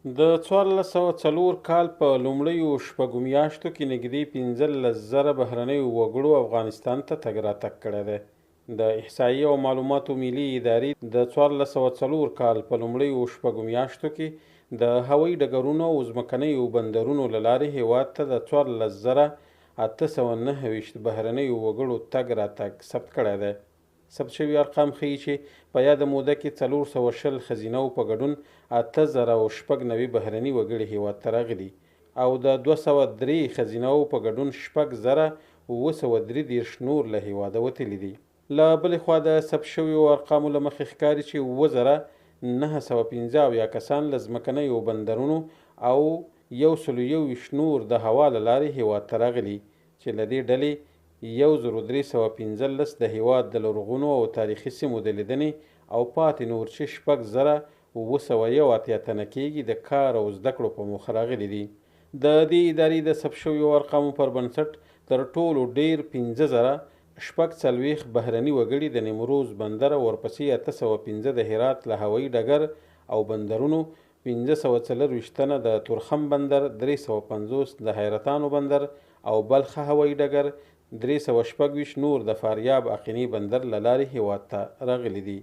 د 1404 کال په لومړیو شپږو میاشتو کې نږدې 15,000 بهرنیو وګړو افغانستان ته تګ راتګ کړی دی. د احصایې او معلوماتو ملي ادارې د 1404 کال په لومړیو شپږو میاشتو کې د هوایي ډګرونو او ځمکنیو بندرونو له لارې هېواد ته د 14,829 بهرنیو وګړو تګ راتګ ثبت کړی دی. ثبت شوي ارقام ښیي چې په یاده موده کې 420 ښځینهو په ګډون 8,096 بهرني وګړي هېواد ته راغلي او د 203 ښځینهو په ګډون 6,733 نور له هېواده وتلي دي. له بلې خوا د ثبت شویو ارقامو له مخې ښکاري چې 7,915 کسان له ځمکنیو بندرونو او 121 نور د هوا له لارې هېواد ته راغلي چې له دې ډلې 1,315 د هېواد د لرغونو او تاریخي سیمو د لیدنې او پاتې نور چې 6,781 تنه کېږي د کار او زده کړو په موخه راغلي دي. د دې ادارې د ثبت شویو ارقامو پر بنسټ تر ټولو ډېر 5,046 بهرني وګړي د نیمروز بندر او ورپسې 805 د هرات له هوایي ډګر او بندرونو، 524 تنه د تورخم بندر، 350 د حیرتانو بندر او بلخ هوایي ډګر، 326 نور د فاریاب اقینې بندر له لارې هېواد ته راغلي دي.